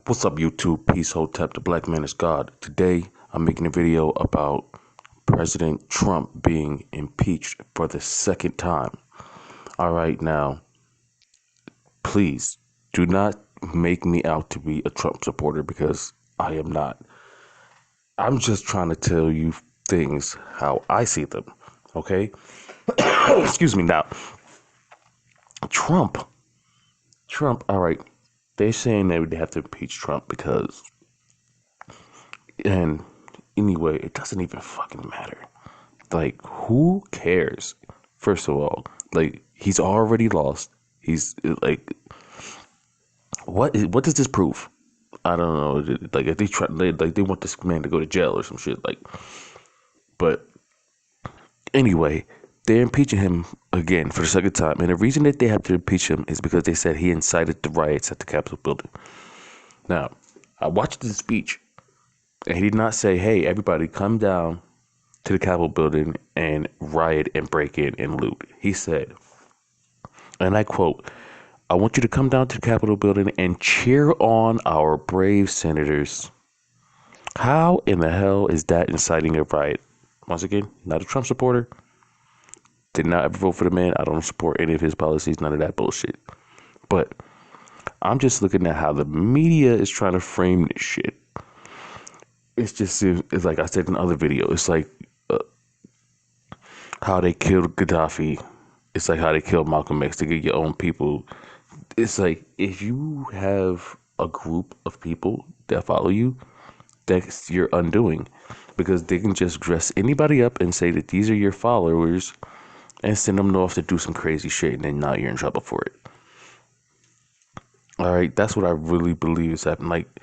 What's up, YouTube? Peace, Hotep, the Black Man is God. Today, I'm making a video about President Trump being impeached for the second time. All right, now, please do not make me out to be a Trump supporter because I am not. I'm just trying to tell you things how I see them, okay? Excuse me. Now, Trump, all right, they're saying they would have to impeach Trump because, and anyway, it doesn't even fucking matter. Like, who cares? First of all, like, he's already lost. He's like, what does this prove? I don't know. Like, if they want this man to go to jail or some shit. Like, but anyway, they're impeaching him again for the second time, and the reason that they have to impeach him is because they said he incited the riots at the Capitol building. Now, I watched the speech, and he did not say, "Hey, everybody, come down to the Capitol building and riot and break in and loot." He said, and I quote, "I want you to come down to the Capitol building and cheer on our brave senators." How in the hell is that inciting a riot? Once again, not a Trump supporter. Did not ever vote for the man. I don't support any of his policies, none of that bullshit. But I'm just looking at how the media is trying to frame this shit. It's like I said in other video. It's like how they killed Gaddafi. It's like how they killed Malcolm X to get your own people. It's like if you have a group of people that follow you, that's your undoing, because they can just dress anybody up and say that these are your followers and send them off to do some crazy shit, and then now you're in trouble for it. All right, that's what I really believe is happening. Like,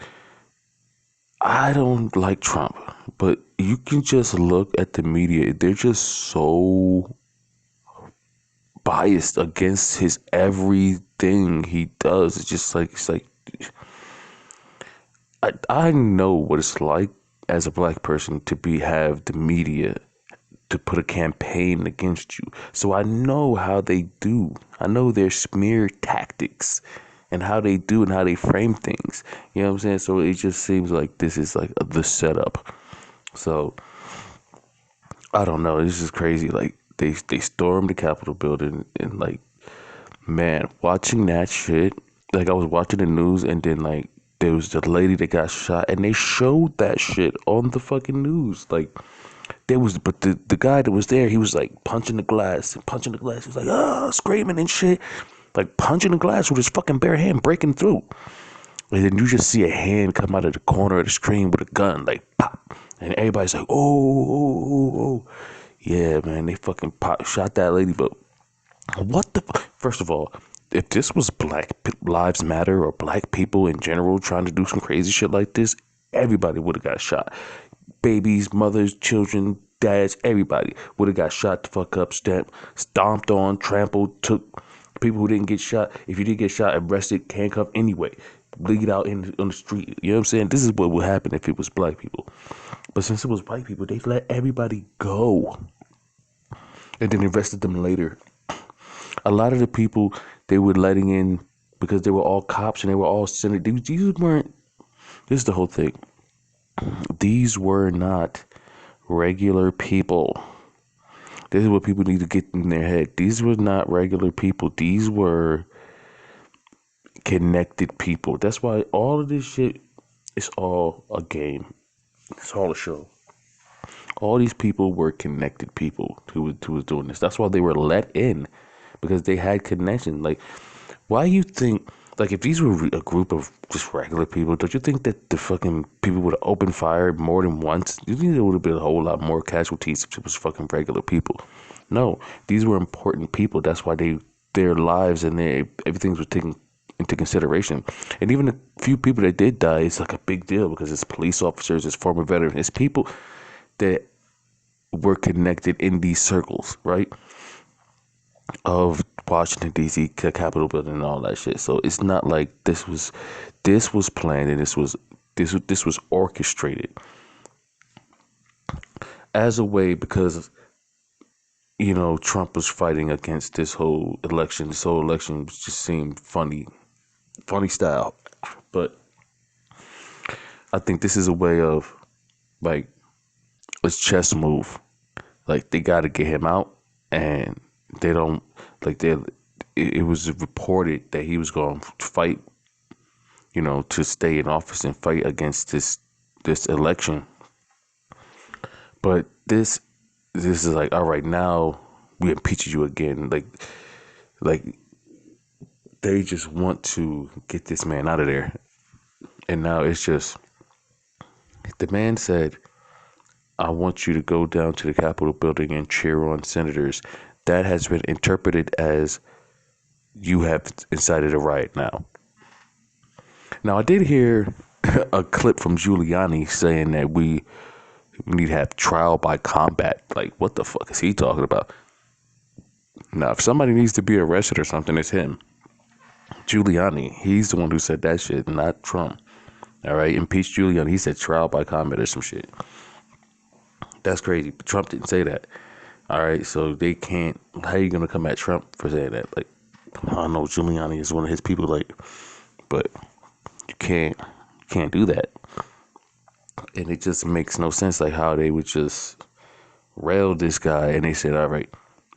I don't like Trump, but you can just look at the media. They're just so biased against his everything he does. It's like I know what it's like as a black person to have the media to put a campaign against you. So I know how they do. I know their smear tactics and how they do and how they frame things. You know what I'm saying? So it just seems like this is like the setup. So I don't know. This is crazy. Like they stormed the Capitol building, and like, man, watching that shit. Like, I was watching the news, and then like there was the lady that got shot, and they showed that shit on the fucking news. Like, but the guy that was there, he was like punching the glass and punching the glass. He was like, screaming and shit, like punching the glass with his fucking bare hand, breaking through. And then you just see a hand come out of the corner of the screen with a gun, like pop, and everybody's like, oh. Yeah, man, they fucking shot that lady. But what the? First of all, if this was Black Lives Matter or black people in general trying to do some crazy shit like this, everybody would have got shot. Babies, mothers, children, dads, everybody would have got shot the fuck up, stomped on, trampled, took. People who didn't get shot, if you did get shot, arrested, handcuffed anyway, bleed out on the street. You know what I'm saying? This is what would happen if it was black people. But since it was white people, they let everybody go and then arrested them later. A lot of the people they were letting in because they were all cops and they were all senators. These weren't. This is the whole thing. These were not regular people. This is what people need to get in their head. These were not regular people. These were connected people. That's why all of this shit is all a game. It's all a show. All these people were connected people who was doing this. That's why they were let in, because they had connections. Like, why you think, like, if these were a group of just regular people, don't you think that the fucking people would have opened fire more than once? You think there would have been a whole lot more casualties if it was fucking regular people? No, these were important people. That's why their lives and everything was taken into consideration. And even the few people that did die, it's like a big deal because it's police officers, it's former veterans, it's people that were connected in these circles, right? Of Washington D.C. Capitol building and all that shit. So it's not like this was planned, and this was orchestrated as a way, because Trump was fighting against this whole election. This whole election just seemed funny style, but I think this is a way of like a chess move. Like they got to get him out, and they don't like they. It was reported that he was going to fight, to stay in office and fight against this election. But this is like, all right, now we impeach you again. Like they just want to get this man out of there, and now it's just the man said, "I want you to go down to the Capitol building and cheer on senators." That has been interpreted as you have incited a riot now. Now, I did hear a clip from Giuliani saying that we need to have trial by combat. Like, what the fuck is he talking about? Now, if somebody needs to be arrested or something, it's him. Giuliani, he's the one who said that shit, not Trump. All right, impeach Giuliani. He said trial by combat or some shit. That's crazy. But Trump didn't say that. All right, so they can't. How are you gonna come at Trump for saying that? Like, I know Giuliani is one of his people. Like, but you can't do that. And it just makes no sense. Like how they would just rail this guy, and they said, all right,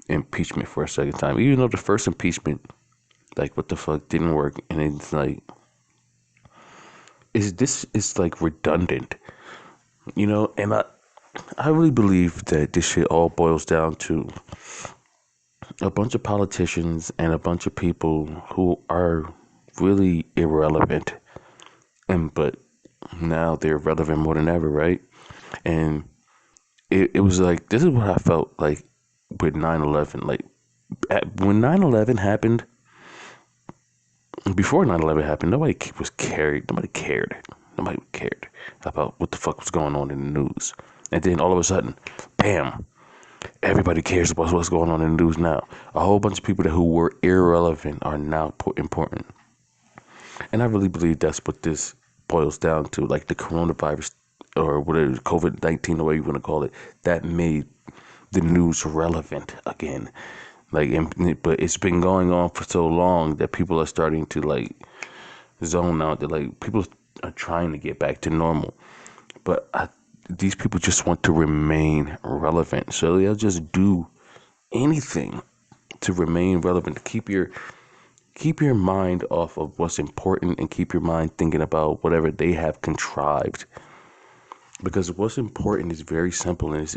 impeachment for a second time, even though the first impeachment, like, what the fuck, didn't work. And it's like, is like redundant, and I really believe that this shit all boils down to a bunch of politicians and a bunch of people who are really irrelevant, and but now they're relevant more than ever, right? And it was like, this is what I felt like with 9/11. Like when 9/11 happened, before 9/11 happened, nobody cared about what the fuck was going on in the news. And then all of a sudden, bam, everybody cares about what's going on in the news now. A whole bunch of people who were irrelevant are now important. And I really believe that's what this boils down to. Like the coronavirus, or whatever, COVID-19, or whatever you want to call it, that made the news relevant again. Like, but it's been going on for so long that people are starting to like zone out. That like people are trying to get back to normal, but these people just want to remain relevant, so they'll just do anything to remain relevant, to keep your mind off of what's important and keep your mind thinking about whatever they have contrived. Because what's important is very simple, and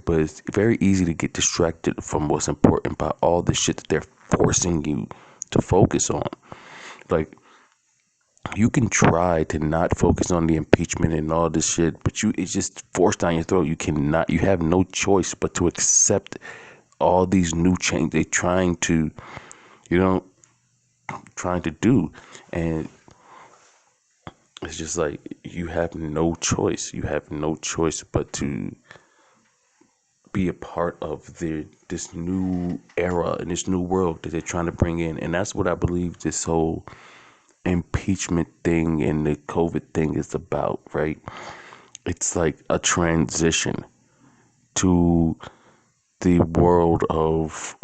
but it's very easy to get distracted from what's important by all the shit that they're forcing you to focus on. Like, you can try to not focus on the impeachment and all this shit, but it's just forced down your throat. You have no choice but to accept all these new changes they're you know, trying to do. And it's just like, you have no choice. You have no choice but to be a part of this new era and this new world that they're trying to bring in. And that's what I believe this whole impeachment thing and the COVID thing is about, right? It's like a transition to the world of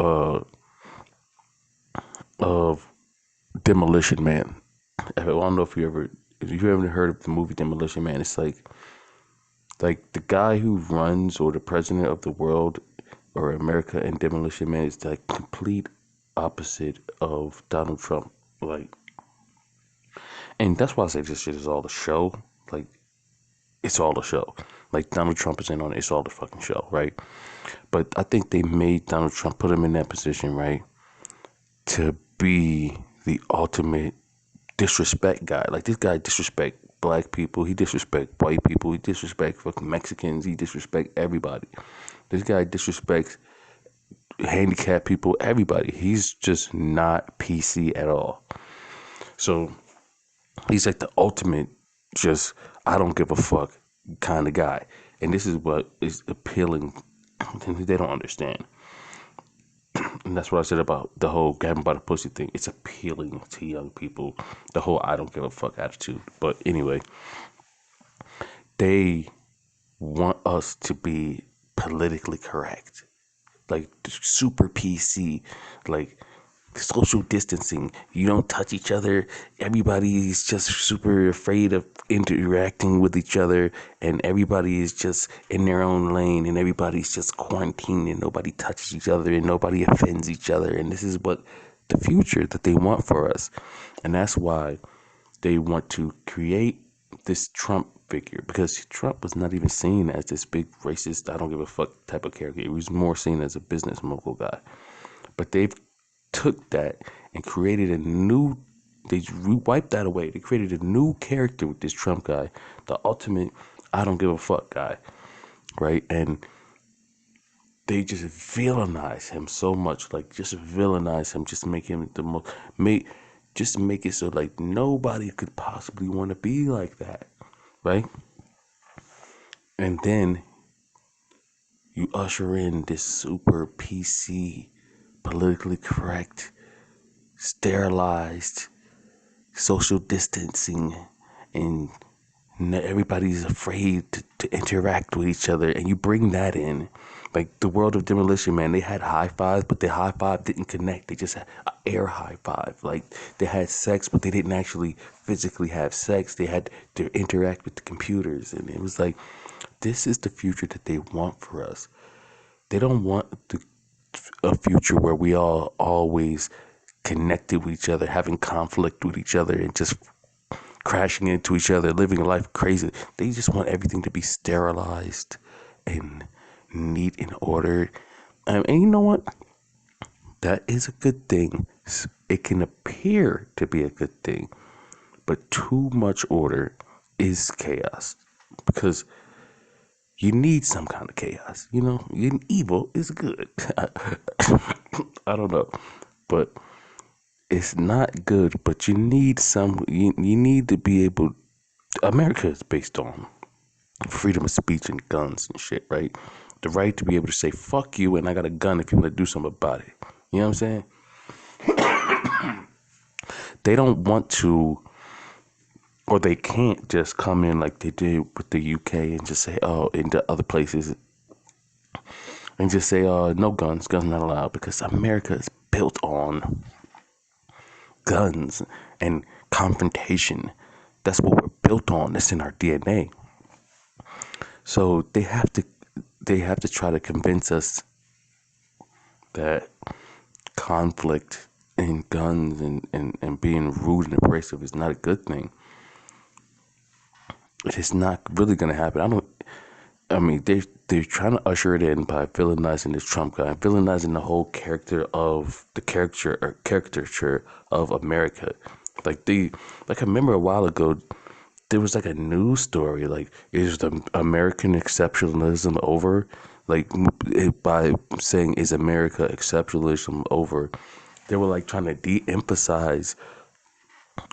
Demolition Man. I don't know if you ever heard of the movie Demolition Man. It's like the guy who runs, or the president of the world or America in Demolition Man, is the complete opposite of Donald Trump. Like, and that's why I say this shit is all a show. Like, it's all a show. Like, Donald Trump is in on it. It's all the fucking show, right? But I think they made Donald Trump, put him in that position, right, to be the ultimate disrespect guy. Like, this guy disrespect black people. He disrespect white people. He disrespect fucking Mexicans. He disrespect everybody. This guy disrespects handicapped people, everybody. He's just not PC at all. So he's like the ultimate, just, I don't give a fuck kind of guy. And this is what is appealing. They don't understand. And that's what I said about the whole grabbing by the pussy thing. It's appealing to young people. The whole I don't give a fuck attitude. But anyway, they want us to be politically correct. Like, super PC. Like, social distancing. You don't touch each other. Everybody's just super afraid of interacting with each other, and everybody is just in their own lane, and everybody's just quarantined, and nobody touches each other, and nobody offends each other. And this is what the future that they want for us. And that's why they want to create this Trump figure, because Trump was not even seen as this big racist, I don't give a fuck type of character. He was more seen as a business mogul guy. But they've took that and created a new, they wiped that away. They created a new character with this Trump guy, the ultimate I don't give a fuck guy, right? And they just villainize him so much, like just villainize him, just make him the most, just make it so like nobody could possibly want to be like that, right? And then you usher in this super PC, politically correct, sterilized, social distancing, and everybody's afraid to interact with each other, and you bring that in. Like the world of Demolition Man, they had high fives, but the high five didn't connect. They just had an air high five. Like they had sex, but they didn't actually physically have sex. They had to interact with the computers, and it was like, this is the future that they want for us. They don't want a future where we all always connected with each other, having conflict with each other, and just crashing into each other, living life crazy. They just want everything to be sterilized and neat in order. And you know what? That is a good thing. It can appear to be a good thing, but too much order is chaos, because you need some kind of chaos. You know, evil is good. I don't know, but it's not good. But you need some. You need to be able. America is based on freedom of speech and guns and shit, right? The right to be able to say fuck you and I got a gun if you want to do something about it. You know what I'm saying? They don't want to, or they can't just come in like they did with the UK and just say, oh, into other places and just say, no guns not allowed, because America is built on guns and confrontation. That's what we're built on. That's in our DNA. So they have to try to convince us that conflict and guns and being rude and abrasive is not a good thing. It is not really going to happen. I mean, they're trying to usher it in by villainizing this Trump guy, villainizing the whole character of the caricature of America. I remember a while ago, there was like a news story, like, is the American exceptionalism over? Like, by saying, is America exceptionalism over? They were like trying to de-emphasize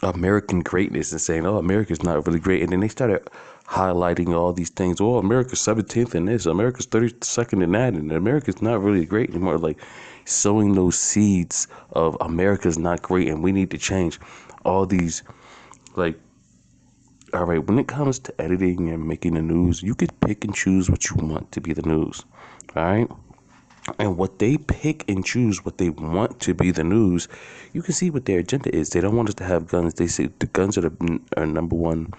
American greatness and saying, oh, America's not really great. And then they started highlighting all these things. Oh, America's 17th in this, America's 32nd in that, and America's not really great anymore. Like sowing those seeds of America's not great and we need to change. All these, like, all right, when it comes to editing and making the news, you could pick and choose what you want to be the news. All right. And what they pick and choose what they want to be the news, you can see what their agenda is. They don't want us to have guns. They say the guns are our number one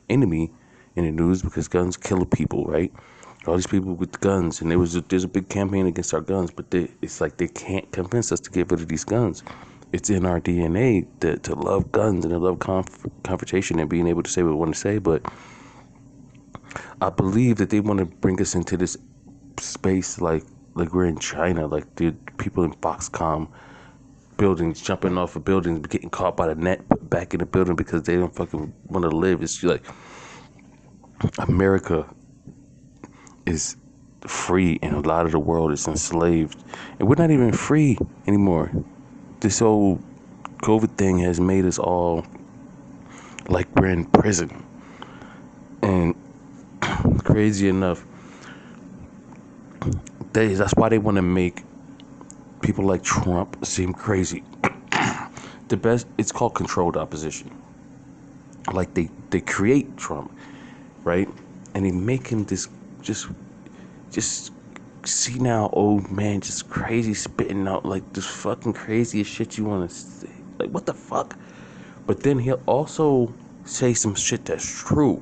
enemy in the news, because guns kill people, right? All these people with guns, and there's a big campaign against our guns, but it's like they can't convince us to get rid of these guns. It's in our DNA to love guns and to love confrontation and being able to say what we want to say. But I believe that they want to bring us into this space like we're in China, like the people in Foxconn buildings jumping off of buildings, getting caught by the net, put back in the building because they don't fucking want to live. It's like America is free and a lot of the world is enslaved, and we're not even free anymore. This whole COVID thing has made us all like we're in prison. And crazy enough, that's why they want to make people like Trump seem crazy. The best, it's called controlled opposition. Like they create Trump, right? And they make him this just see now old man just crazy spitting out like this fucking craziest shit you want to say. Like, what the fuck? But then he'll also say some shit that's true.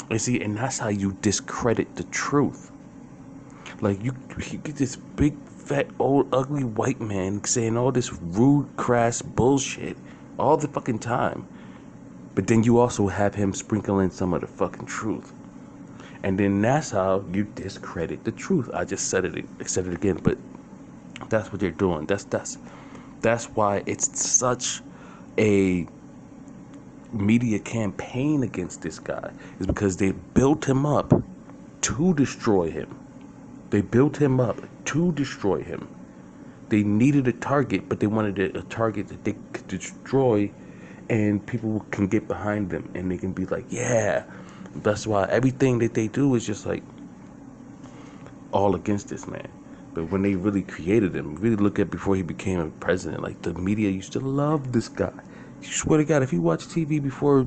And see, and that's how you discredit the truth. Like, you get this big, fat, old, ugly white man saying all this rude, crass bullshit all the fucking time. But then you also have him sprinkle in some of the fucking truth. And then that's how you discredit the truth. I just said it again, but that's what they're doing. That's why it's such a media campaign against this guy. Is because they built him up to destroy him. They built him up to destroy him. They needed a target, but they wanted a target that they could destroy, and people can get behind them, and they can be like, yeah. That's why everything that they do is just like all against this man. But when they really created him, really look at before he became a president, like the media used to love this guy. You swear to God, if you watch TV before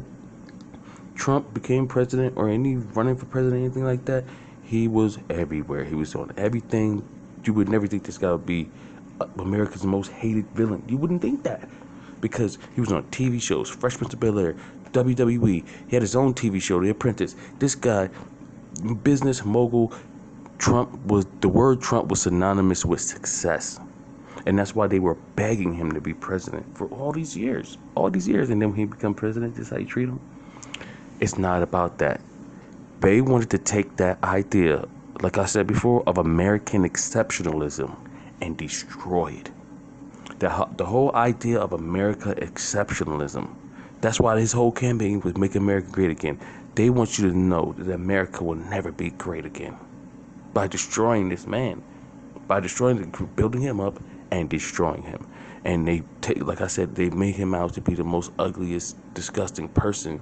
Trump became president or any running for president, anything like that, he was everywhere. He was on everything. You would never think this guy would be America's most hated villain. You wouldn't think that. Because he was on TV shows, Fresh Prince of Bel-Air, WWE. He had his own TV show, The Apprentice. This guy, business mogul, the word Trump was synonymous with success. And that's why they were begging him to be president for all these years. And then when he became president, this is how you treat him. It's not about that. They wanted to take that idea, like I said before, of American exceptionalism and destroy it. The whole idea of America exceptionalism. That's why his whole campaign was Make America Great Again. They want you to know that America will never be great again. By destroying this man. By building him up and destroying him. And they like I said, they made him out to be the most ugliest, disgusting person.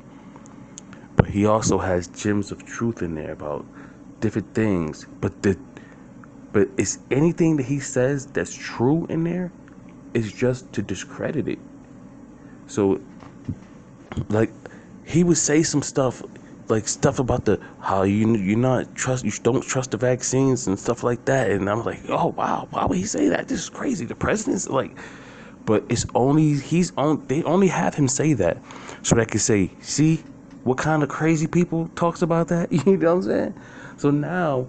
But he also has gems of truth in there about different things. But it's anything that he says that's true in there, is just to discredit it. So, like, he would say some stuff, like stuff about how you don't trust the vaccines and stuff like that. And I'm like, oh wow, why would he say that? This is crazy. The president's like, but they only have him say that so they can say, see what kind of crazy people talks about that. You know what I'm saying? So now,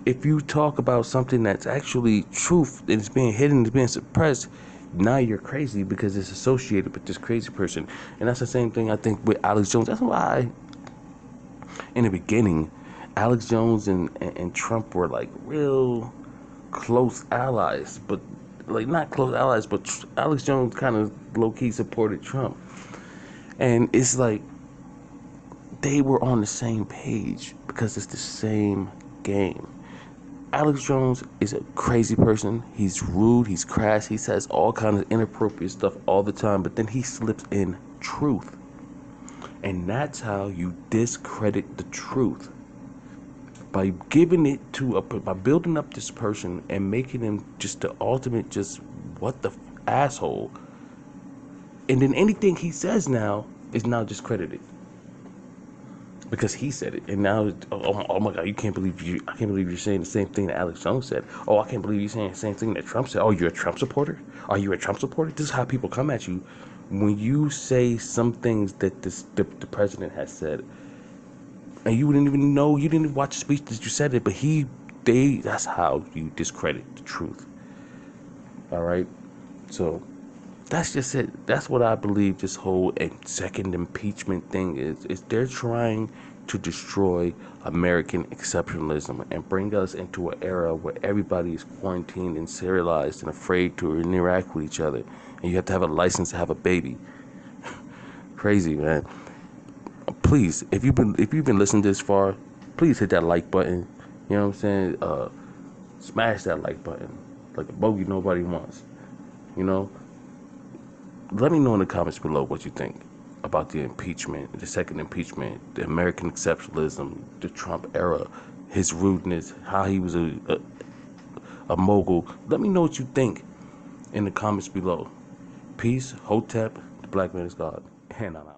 if you talk about something that's actually truth and it's being hidden, it's being suppressed, now you're crazy because it's associated with this crazy person. And that's the same thing I think with Alex Jones. That's why in the beginning, Alex Jones and Trump were like real close allies, but like not close allies, but Alex Jones kind of low-key supported Trump. And it's like they were on the same page because it's the same game. Alex Jones is a crazy person. He's rude, he's crass, he says all kinds of inappropriate stuff all the time, but then he slips in truth. And that's how you discredit the truth. By giving it by building up this person and making him just the ultimate just what the asshole. And then anything he says now is now discredited. Because he said it, and now, oh my God, I can't believe you're saying the same thing that Alex Jones said. Oh, I can't believe you're saying the same thing that Trump said. Oh, you're a Trump supporter? Are you a Trump supporter? This is how people come at you when you say some things that the president has said, and you didn't even know, you didn't watch the speech that you said it, but that's how you discredit the truth. All right, so. That's just it. That's what I believe this whole second impeachment thing is they're trying to destroy American exceptionalism and bring us into an era where everybody is quarantined and serialized and afraid to interact with each other. And you have to have a license to have a baby. Crazy, man. Please, if you've been listening this far, please hit that like button. You know what I'm saying? Smash that like button. Like a bogey nobody wants. You know? Let me know in the comments below what you think about the impeachment, the second impeachment, the American exceptionalism, the Trump era, his rudeness, how he was a mogul. Let me know what you think in the comments below. Peace, Hotep, the Black Man is God, and I'm out.